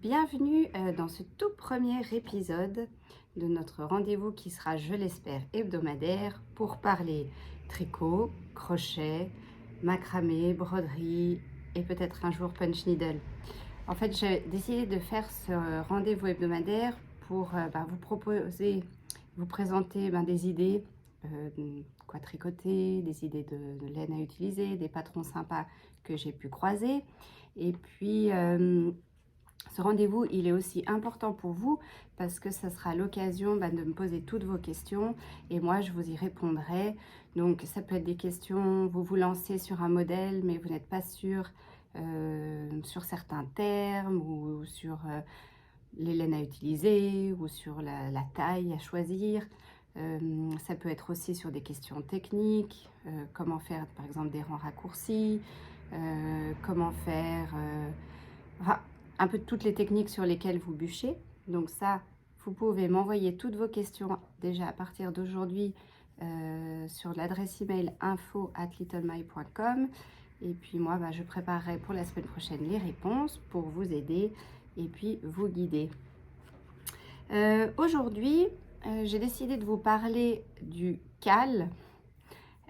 bienvenue dans ce tout premier épisode de notre rendez-vous qui sera, je l'espère, hebdomadaire pour parler tricot, crochet, macramé, broderie et peut-être un jour punch needle. En fait, j'ai décidé de faire ce rendez-vous hebdomadaire pour vous proposer, vous présenter des idées, quoi tricoter, des idées de laine à utiliser, des patrons sympas que j'ai pu croiser. Et puis, ce rendez-vous, il est aussi important pour vous parce que ça sera l'occasion de me poser toutes vos questions et moi, je vous y répondrai. Donc, ça peut être des questions, vous vous lancez sur un modèle, mais vous n'êtes pas sûr sur certains termes ou sur les laines à utiliser ou sur la taille à choisir. Ça peut être aussi sur des questions techniques, comment faire par exemple des rangs raccourcis, comment faire un peu toutes les techniques sur lesquelles vous bûchez. Donc ça, vous pouvez m'envoyer toutes vos questions déjà à partir d'aujourd'hui sur l'adresse email info@littlemy.com. Et puis moi, je préparerai pour la semaine prochaine les réponses pour vous aider et puis vous guider. Aujourd'hui, j'ai décidé de vous parler du CAL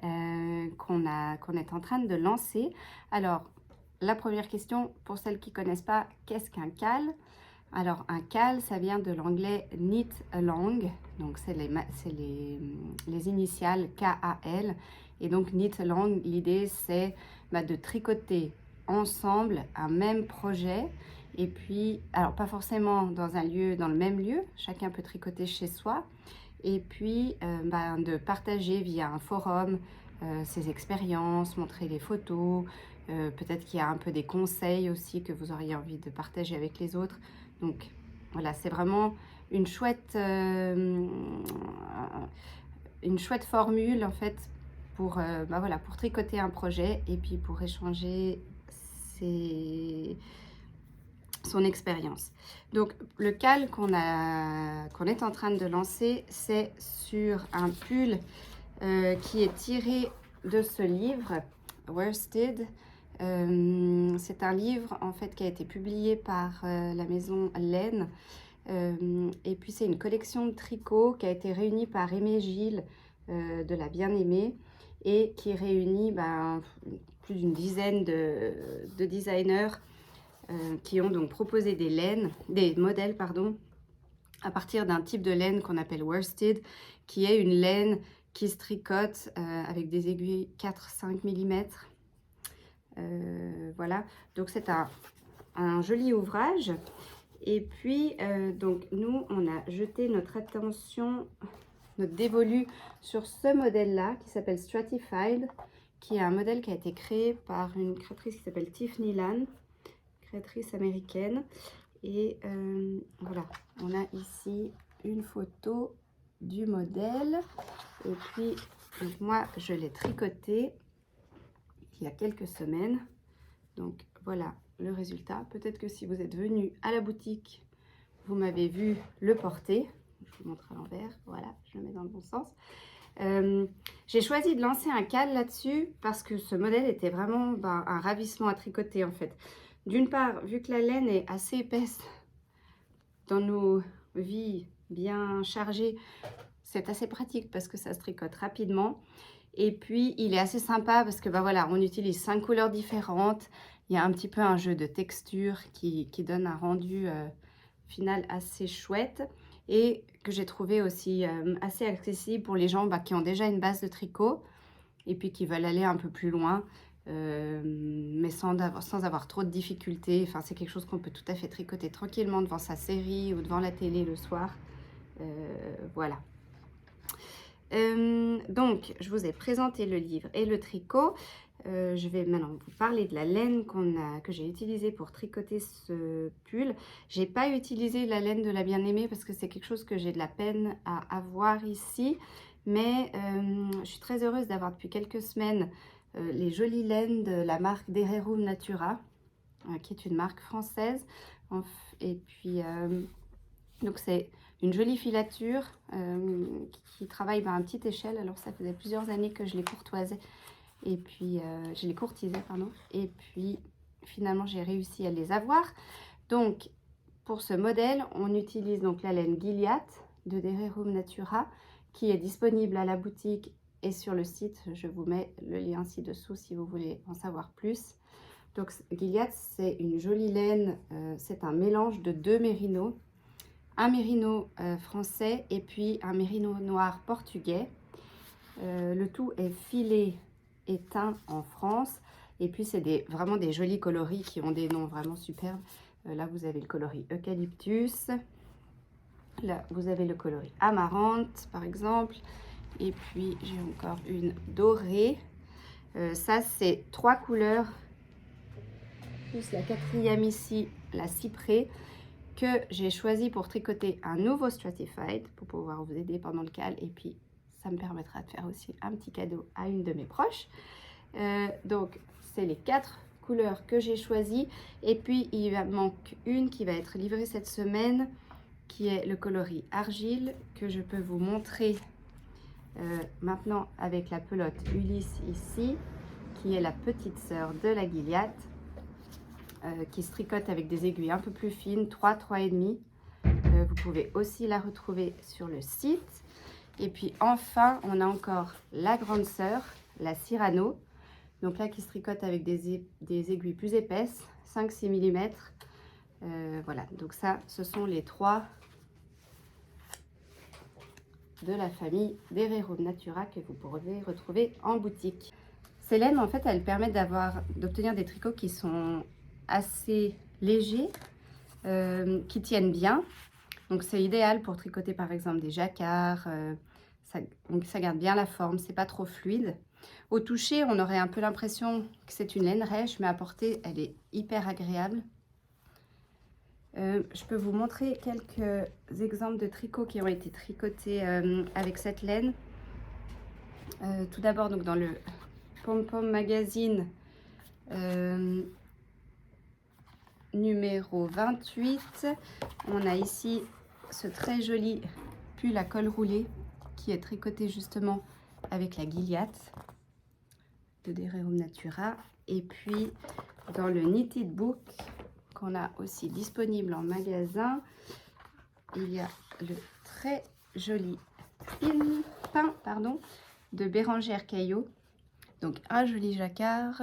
qu'on est en train de lancer. Alors, la première question, pour celles qui ne connaissent pas, qu'est-ce qu'un CAL? Alors, un CAL, ça vient de l'anglais Knit Along, donc c'est les initiales KAL. Et donc, Knit Along, l'idée, c'est de tricoter ensemble un même projet. Et puis, alors pas forcément dans le même lieu, chacun peut tricoter chez soi. Et puis, de partager via un forum ses expériences, montrer les photos. Peut-être qu'il y a un peu des conseils aussi que vous auriez envie de partager avec les autres. Donc voilà, c'est vraiment une chouette formule en fait pour, pour tricoter un projet et puis pour échanger son expérience. Donc le CAL qu'on est en train de lancer, c'est sur un pull qui est tiré de ce livre Worsted. C'est un livre en fait qui a été publié par la maison Laine et puis c'est une collection de tricots qui a été réunie par Aimé Gilles de la Bien-Aimée et qui réunit plus d'une dizaine de designers qui ont donc proposé des modèles à partir d'un type de laine qu'on appelle worsted, qui est une laine qui se tricote avec des aiguilles 4-5 mm. Voilà, donc c'est un joli ouvrage. Et puis, donc nous, on a jeté notre attention, notre dévolu sur ce modèle-là qui s'appelle Stratified, qui est un modèle qui a été créé par une créatrice qui s'appelle Tiffany Lan, créatrice américaine. Et voilà, on a ici une photo du modèle. Et puis, donc moi, je l'ai tricoté il y a quelques semaines. Donc voilà le résultat. Peut-être que si vous êtes venu à la boutique, vous m'avez vu le porter. Je vous montre à l'envers. Voilà, je le mets dans le bon sens. J'ai choisi de lancer un CAL là-dessus parce que ce modèle était vraiment un ravissement à tricoter en fait. D'une part, vu que la laine est assez épaisse dans nos vies bien chargées, c'est assez pratique parce que ça se tricote rapidement. Et puis, il est assez sympa parce que voilà, on utilise 5 couleurs différentes. Il y a un petit peu un jeu de texture qui donne un rendu final assez chouette et que j'ai trouvé aussi assez accessible pour les gens qui ont déjà une base de tricot et puis qui veulent aller un peu plus loin. Mais sans avoir trop de difficultés. Enfin, c'est quelque chose qu'on peut tout à fait tricoter tranquillement devant sa série ou devant la télé le soir. Voilà. Donc, je vous ai présenté le livre et le tricot. Je vais maintenant vous parler de la laine que j'ai utilisée pour tricoter ce pull. J'ai pas utilisé la laine de la Bien-Aimée parce que c'est quelque chose que j'ai de la peine à avoir ici. Mais je suis très heureuse d'avoir depuis quelques semaines les jolies laines de la marque Dererum Natura, qui est une marque française. Et puis, donc c'est une jolie filature qui travaille à petite échelle. Alors ça faisait plusieurs années que je les courtoisais. Et puis, je les courtisais, pardon. Et puis, finalement, j'ai réussi à les avoir. Donc, pour ce modèle, on utilise donc la laine Gilliatt de Dererum Natura qui est disponible à la boutique et sur le site. Je vous mets le lien ci-dessous si vous voulez en savoir plus. Donc Gilliatt, c'est une jolie laine, c'est un mélange de 2 mérinos, un mérino français et puis un mérino noir portugais. Le tout est filé et teint en France. Et puis c'est vraiment des jolis coloris qui ont des noms vraiment superbes. Là vous avez le coloris eucalyptus. Là vous avez le coloris amarante par exemple. Et puis j'ai encore une dorée. Ça c'est 3 couleurs. Plus la 4e ici, la cyprès, que j'ai choisi pour tricoter un nouveau Stratified pour pouvoir vous aider pendant le cal. Et puis ça me permettra de faire aussi un petit cadeau à une de mes proches. Donc c'est les 4 couleurs que j'ai choisies. Et puis il manque une qui va être livrée cette semaine, qui est le coloris argile, que je peux vous montrer maintenant avec la pelote Ulysse ici, qui est la petite sœur de la Gilliatt, qui se tricote avec des aiguilles un peu plus fines, 3,5. Vous pouvez aussi la retrouver sur le site. Et puis enfin, on a encore la grande sœur, la Cyrano. Donc là, qui se tricote avec des aiguilles plus épaisses, 5-6 mm. Voilà, donc ça, ce sont les 3 de la famille Dererum Natura que vous pourrez retrouver en boutique. Ces laines, en fait, elles permettent d'obtenir des tricots qui sont assez légers, qui tiennent bien. Donc c'est idéal pour tricoter par exemple des jacquards. Ça garde bien la forme, c'est pas trop fluide. Au toucher, on aurait un peu l'impression que c'est une laine rêche, mais à porter, elle est hyper agréable. Je peux vous montrer quelques exemples de tricots qui ont été tricotés avec cette laine. Tout d'abord, donc dans le Pom Pom Magazine numéro 28, on a ici ce très joli pull à col roulé qui est tricoté justement avec la Gilliatt de Dererum Natura. Et puis dans le Knitted Book qu'on a aussi disponible en magasin, il y a le très joli pain de Bérangère Caillot. Donc un joli jacquard,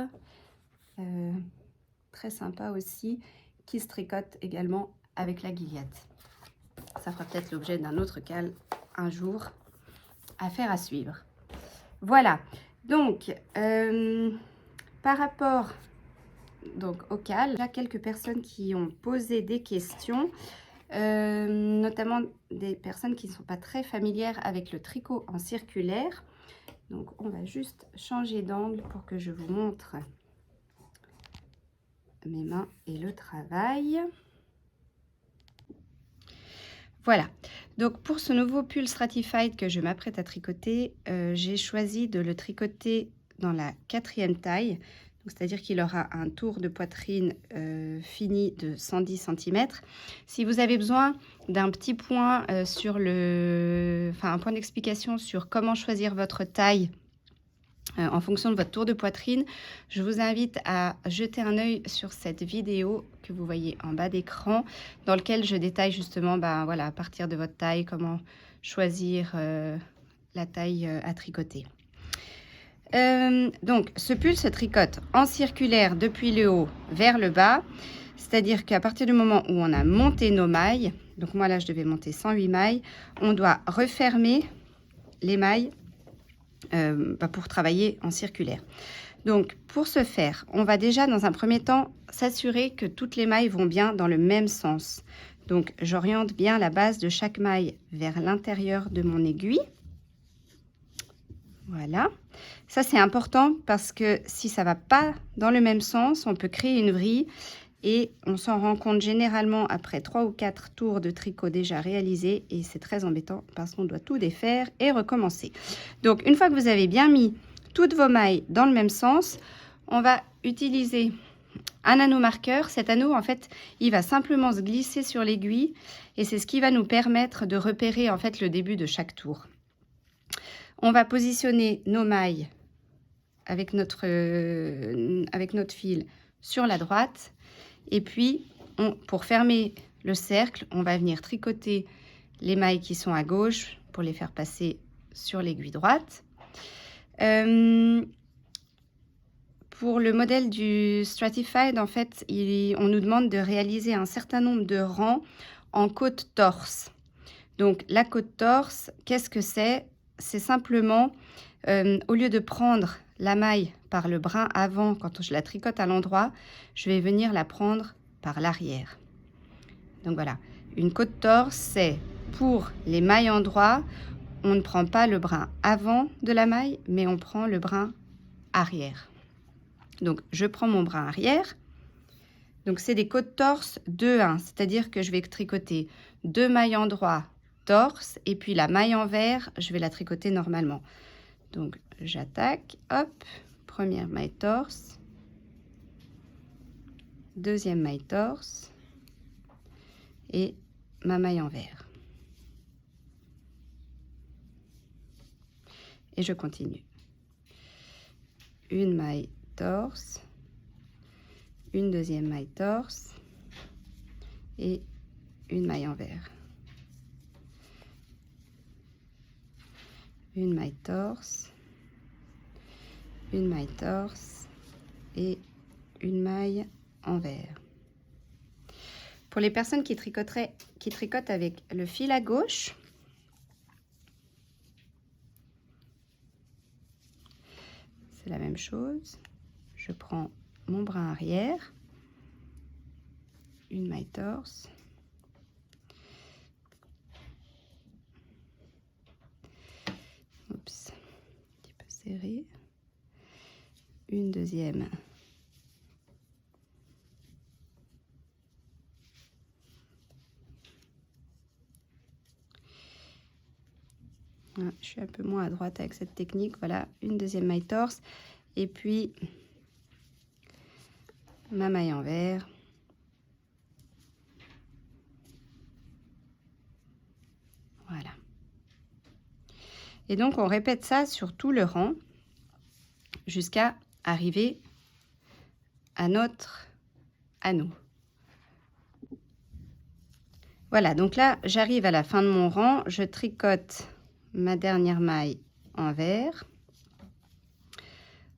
très sympa aussi, qui se tricote également avec la Gilliatt. Ça fera peut-être l'objet d'un autre cal un jour, affaire à suivre. Voilà, donc par rapport donc au cal, il y a quelques personnes qui ont posé des questions, notamment des personnes qui ne sont pas très familières avec le tricot en circulaire. Donc on va juste changer d'angle pour que je vous montre mes mains et le travail. Voilà, donc pour ce nouveau pull Stratified que je m'apprête à tricoter, j'ai choisi de le tricoter dans la 4e taille. C'est-à-dire qu'il aura un tour de poitrine fini de 110 cm. Si vous avez besoin d'un petit point un point d'explication sur comment choisir votre taille en fonction de votre tour de poitrine, je vous invite à jeter un œil sur cette vidéo que vous voyez en bas d'écran, dans lequel je détaille justement voilà, à partir de votre taille, comment choisir la taille à tricoter. Donc ce pull se tricote en circulaire depuis le haut vers le bas, c'est-à-dire qu'à partir du moment où on a monté nos mailles, donc moi là je devais monter 108 mailles, on doit refermer les mailles pour travailler en circulaire. Donc pour ce faire, on va déjà dans un premier temps s'assurer que toutes les mailles vont bien dans le même sens. Donc j'oriente bien la base de chaque maille vers l'intérieur de mon aiguille. Voilà, ça c'est important parce que si ça ne va pas dans le même sens, on peut créer une vrille et on s'en rend compte généralement après 3 ou 4 tours de tricot déjà réalisés et c'est très embêtant parce qu'on doit tout défaire et recommencer. Donc une fois que vous avez bien mis toutes vos mailles dans le même sens, on va utiliser un anneau marqueur. Cet anneau en fait il va simplement se glisser sur l'aiguille et c'est ce qui va nous permettre de repérer en fait le début de chaque tour. On va positionner nos mailles avec notre fil sur la droite. Et puis, pour fermer le cercle, on va venir tricoter les mailles qui sont à gauche pour les faire passer sur l'aiguille droite. Pour le modèle du Stratified, en fait, on nous demande de réaliser un certain nombre de rangs en côte torse. Donc, la côte torse, qu'est-ce que c'est? C'est simplement, au lieu de prendre la maille par le brin avant, quand je la tricote à l'endroit, je vais venir la prendre par l'arrière. Donc voilà, une côte torse, c'est pour les mailles en droit, on ne prend pas le brin avant de la maille, mais on prend le brin arrière. Donc, je prends mon brin arrière. Donc, c'est des côtes torse 2-1, c'est-à-dire que je vais tricoter 2 mailles en droit torse et puis la maille envers, je vais la tricoter normalement. Donc, j'attaque, hop, première maille torse, deuxième maille torse et ma maille envers. Et je continue. Une maille torse, une deuxième maille torse et une maille envers. Une maille torse, une maille torse et une maille envers. Pour les personnes qui tricotent avec le fil à gauche, c'est la même chose. Je prends mon brin arrière, une maille torse, oups, un petit peu serré, une deuxième, je suis un peu moins à droite avec cette technique, voilà, une deuxième maille torse, et puis ma maille envers, voilà. Et donc on répète ça sur tout le rang jusqu'à arriver à notre anneau. Voilà, donc là j'arrive à la fin de mon rang, je tricote ma dernière maille envers.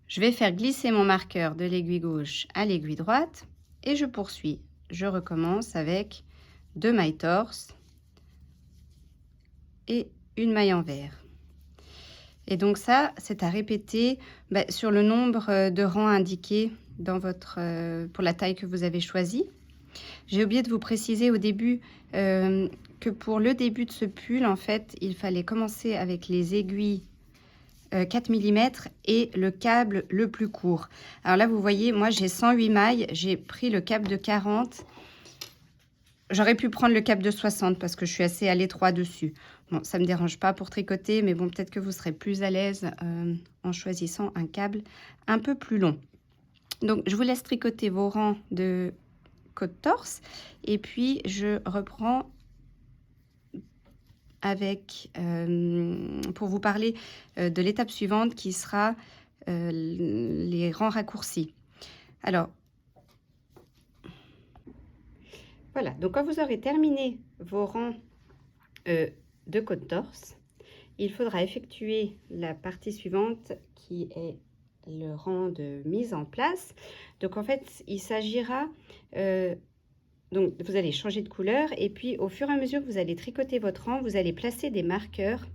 Je vais faire glisser mon marqueur de l'aiguille gauche à l'aiguille droite et je poursuis. Je recommence avec 2 mailles torse et une maille envers. Et donc ça, c'est à répéter sur le nombre de rangs indiqués dans pour la taille que vous avez choisie. J'ai oublié de vous préciser au début que pour le début de ce pull, en fait, il fallait commencer avec les aiguilles 4 mm et le câble le plus court. Alors là, vous voyez, moi j'ai 108 mailles, j'ai pris le câble de 40. J'aurais pu prendre le câble de 60 parce que je suis assez à l'étroit dessus. Bon, ça ne me dérange pas pour tricoter, mais bon, peut-être que vous serez plus à l'aise en choisissant un câble un peu plus long. Donc, je vous laisse tricoter vos rangs de côte torse et puis je reprends avec, pour vous parler de l'étape suivante qui sera les rangs raccourcis. Alors, voilà, donc quand vous aurez terminé vos rangs de côte torse, il faudra effectuer la partie suivante qui est le rang de mise en place. Donc en fait, il s'agira, donc vous allez changer de couleur et puis au fur et à mesure que vous allez tricoter votre rang, vous allez placer des marqueurs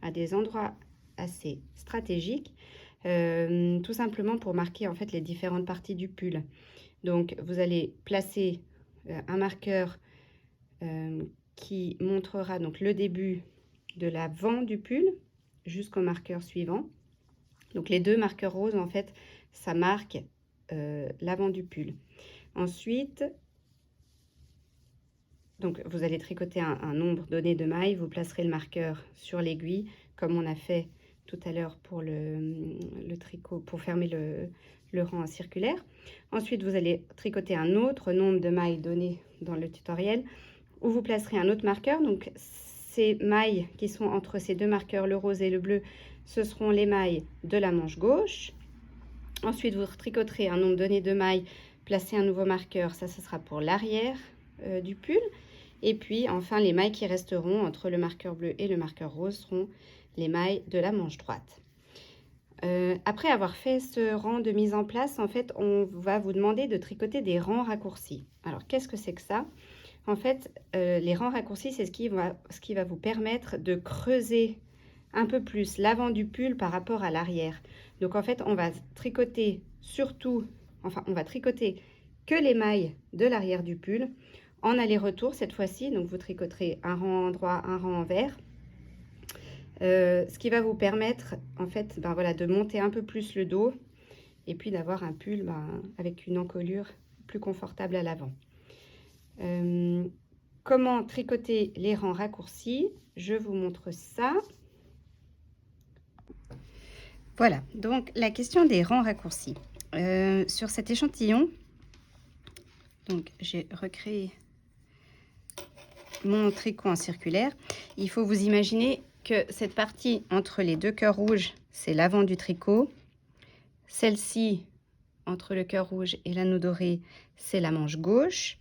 à des endroits assez stratégiques, tout simplement pour marquer en fait les différentes parties du pull. Donc vous allez placer un marqueur qui montrera donc le début de l'avant du pull jusqu'au marqueur suivant. Donc les deux marqueurs roses, en fait, ça marque l'avant du pull. Ensuite, donc vous allez tricoter un nombre donné de mailles, vous placerez le marqueur sur l'aiguille, comme on a fait tout à l'heure pour le tricot, pour fermer le rang circulaire. Ensuite, vous allez tricoter un autre nombre de mailles donné dans le tutoriel, où vous placerez un autre marqueur. Donc, ces mailles qui sont entre ces deux marqueurs, le rose et le bleu, ce seront les mailles de la manche gauche. Ensuite, vous tricoterez un nombre donné de mailles, placez un nouveau marqueur, ça ce sera pour l'arrière du pull. Et puis enfin les mailles qui resteront entre le marqueur bleu et le marqueur rose seront les mailles de la manche droite. Après avoir fait ce rang de mise en place, en fait, on va vous demander de tricoter des rangs raccourcis. Alors, qu'est-ce que c'est que ça? En fait, les rangs raccourcis, c'est ce qui va vous permettre de creuser un peu plus l'avant du pull par rapport à l'arrière. Donc, en fait, on va tricoter on va tricoter que les mailles de l'arrière du pull en aller-retour cette fois-ci. Donc, vous tricoterez un rang en droit, un rang envers. Ce qui va vous permettre en fait voilà, de monter un peu plus le dos et puis d'avoir un pull avec une encolure plus confortable à l'avant. Comment tricoter les rangs raccourcis? Je vous montre ça. Voilà, donc la question des rangs raccourcis. Sur cet échantillon, donc j'ai recréé mon tricot en circulaire. Il faut vous imaginer que cette partie entre les deux cœurs rouges, c'est l'avant du tricot. Celle-ci, entre le cœur rouge et l'anneau doré, c'est la manche gauche.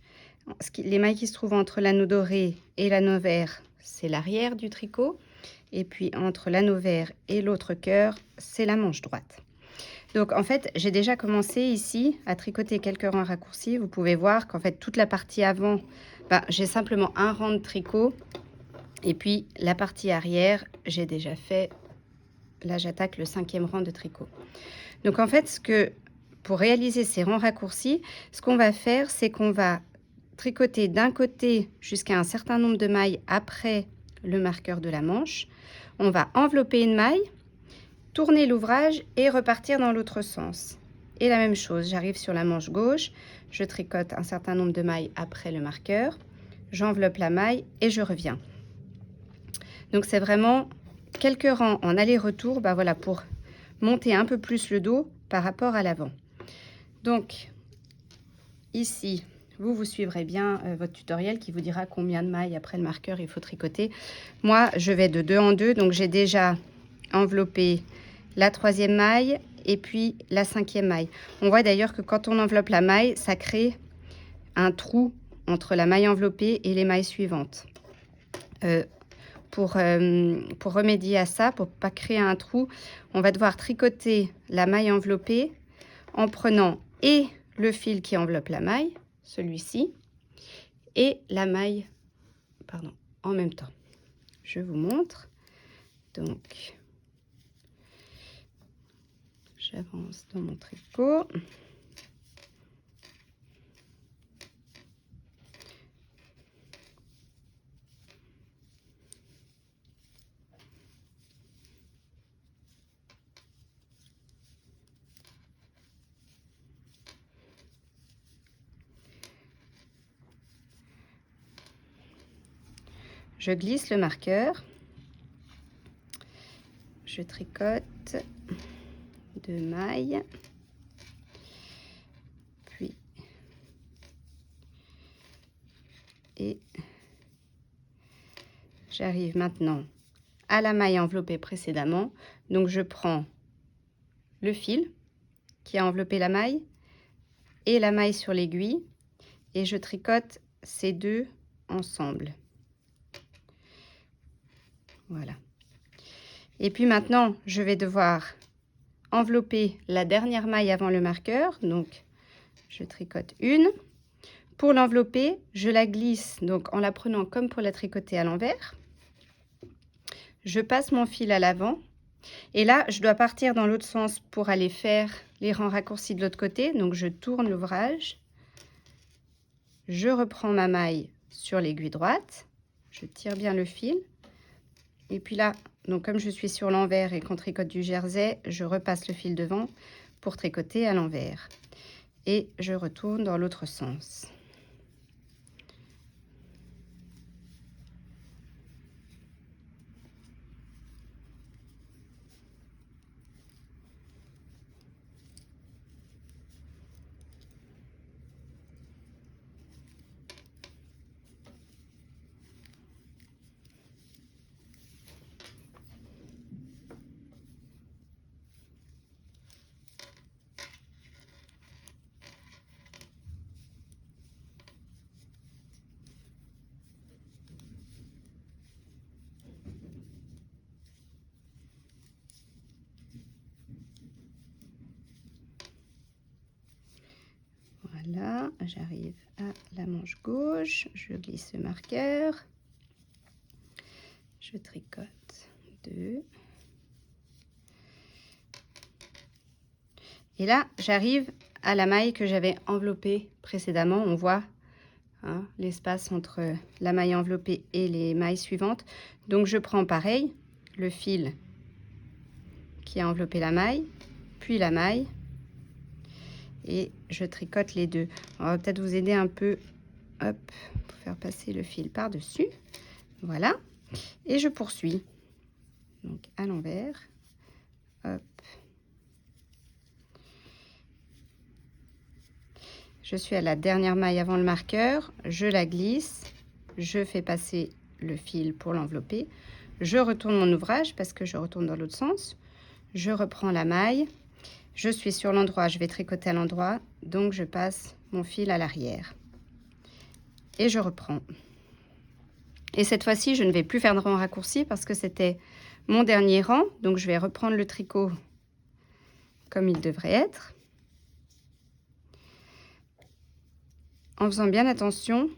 Les mailles qui se trouvent entre l'anneau doré et l'anneau vert, c'est l'arrière du tricot. Et puis entre l'anneau vert et l'autre cœur, c'est la manche droite. Donc en fait, j'ai déjà commencé ici à tricoter quelques rangs raccourcis. Vous pouvez voir qu'en fait, toute la partie avant, j'ai simplement un rang de tricot. Et puis la partie arrière, j'ai déjà fait, là j'attaque le 5e rang de tricot. Donc en fait, pour réaliser ces rangs raccourcis, ce qu'on va faire, c'est qu'on va tricoter d'un côté jusqu'à un certain nombre de mailles après le marqueur de la manche. On va envelopper une maille, tourner l'ouvrage et repartir dans l'autre sens. Et la même chose, j'arrive sur la manche gauche, je tricote un certain nombre de mailles après le marqueur, j'enveloppe la maille et je reviens. Donc c'est vraiment quelques rangs en aller-retour voilà, pour monter un peu plus le dos par rapport à l'avant. Donc ici, vous suivrez bien votre tutoriel qui vous dira combien de mailles après le marqueur il faut tricoter. Moi, je vais de 2 en 2, donc j'ai déjà enveloppé la 3e maille et puis la 5e maille. On voit d'ailleurs que quand on enveloppe la maille, ça crée un trou entre la maille enveloppée et les mailles suivantes. Pour remédier à ça, pour ne pas créer un trou, on va devoir tricoter la maille enveloppée en prenant et le fil qui enveloppe la maille, celui-ci, et la maille, en même temps. Je vous montre. Donc, j'avance dans mon tricot. Je glisse le marqueur. Je tricote 2 mailles. Puis, et j'arrive maintenant à la maille enveloppée précédemment. Donc, je prends le fil qui a enveloppé la maille et la maille sur l'aiguille et je tricote ces deux ensemble. Voilà. Et puis maintenant, je vais devoir envelopper la dernière maille avant le marqueur. Donc, je tricote une. Pour l'envelopper, je la glisse donc en la prenant comme pour la tricoter à l'envers. Je passe mon fil à l'avant. Et là, je dois partir dans l'autre sens pour aller faire les rangs raccourcis de l'autre côté. Donc, je tourne l'ouvrage. Je reprends ma maille sur l'aiguille droite. Je tire bien le fil. Et puis là, donc comme je suis sur l'envers et qu'on tricote du jersey, je repasse le fil devant pour tricoter à l'envers. Et je retourne dans l'autre sens. j'arrive à la manche gauche, je glisse le marqueur, je tricote 2. Et là, j'arrive à la maille que j'avais enveloppée précédemment. On voit hein, l'espace entre la maille enveloppée et les mailles suivantes. Donc, je prends pareil, le fil qui a enveloppé la maille, puis la maille, et je tricote les deux. On va peut-être vous aider un peu, hop, pour faire passer le fil par-dessus. Voilà. Et je poursuis. Donc, à l'envers, hop. Je suis à la dernière maille avant le marqueur, je la glisse, je fais passer le fil pour l'envelopper, je retourne mon ouvrage parce que je retourne dans l'autre sens, je reprends la maille, je suis sur l'endroit, je vais tricoter à l'endroit, donc je passe mon fil à l'arrière et je reprends. Et cette fois-ci, je ne vais plus faire de rang raccourci parce que c'était mon dernier rang, donc je vais reprendre le tricot comme il devrait être. En faisant bien attention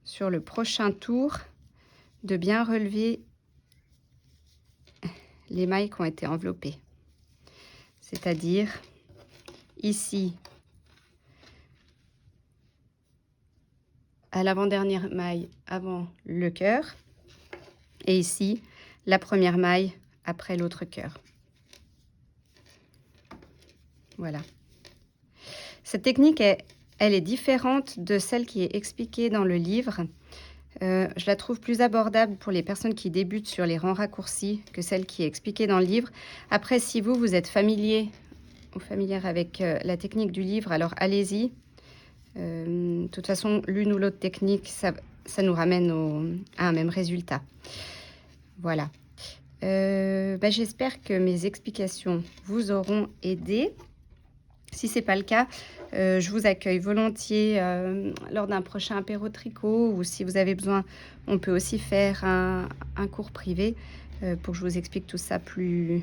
sur le prochain tour de bien relever les mailles qui ont été enveloppées. C'est-à-dire ici à l'avant-dernière maille avant le cœur et ici la première maille après l'autre cœur. Voilà. Cette technique elle est différente de celle qui est expliquée dans le livre. Je la trouve plus abordable pour les personnes qui débutent sur les rangs raccourcis que celle qui est expliquée dans le livre. Après, si vous êtes familier ou familière avec la technique du livre, alors allez-y. De toute façon, l'une ou l'autre technique, ça nous ramène à un même résultat. Voilà. J'espère que mes explications vous auront aidé. Si ce n'est pas le cas, je vous accueille volontiers lors d'un prochain apéro tricot ou si vous avez besoin, on peut aussi faire un cours privé pour que je vous explique tout ça de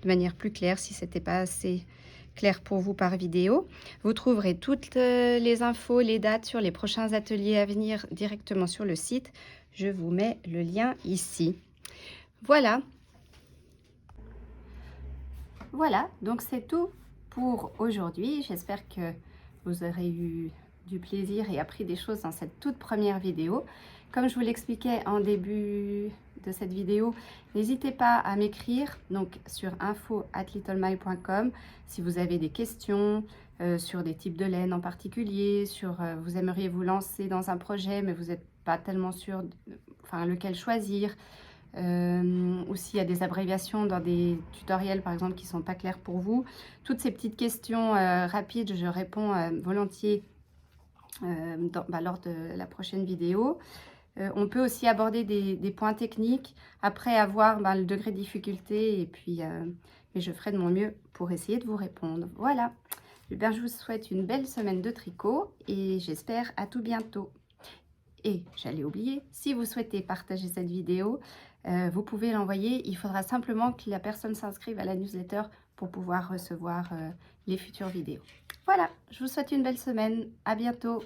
manière plus claire si ce n'était pas assez clair pour vous par vidéo. Vous trouverez toutes les infos, les dates sur les prochains ateliers à venir directement sur le site. Je vous mets le lien ici. Voilà. Voilà, donc c'est tout pour aujourd'hui. J'espère que vous aurez eu du plaisir et appris des choses dans cette toute première vidéo. Comme je vous l'expliquais en début de cette vidéo, n'hésitez pas à m'écrire donc sur info@littlemile.com si vous avez des questions sur des types de laine en particulier, vous aimeriez vous lancer dans un projet mais vous n'êtes pas tellement sûr lequel choisir. Ou s'il y a des abréviations dans des tutoriels par exemple qui ne sont pas clairs pour vous. Toutes ces petites questions rapides, je réponds volontiers lors de la prochaine vidéo. On peut aussi aborder des points techniques après avoir le degré de difficulté et puis mais je ferai de mon mieux pour essayer de vous répondre. Voilà, je vous souhaite une belle semaine de tricot et j'espère à tout bientôt. Et j'allais oublier, si vous souhaitez partager cette vidéo, vous pouvez l'envoyer. Il faudra simplement que la personne s'inscrive à la newsletter pour pouvoir recevoir les futures vidéos. Voilà, je vous souhaite une belle semaine. À bientôt.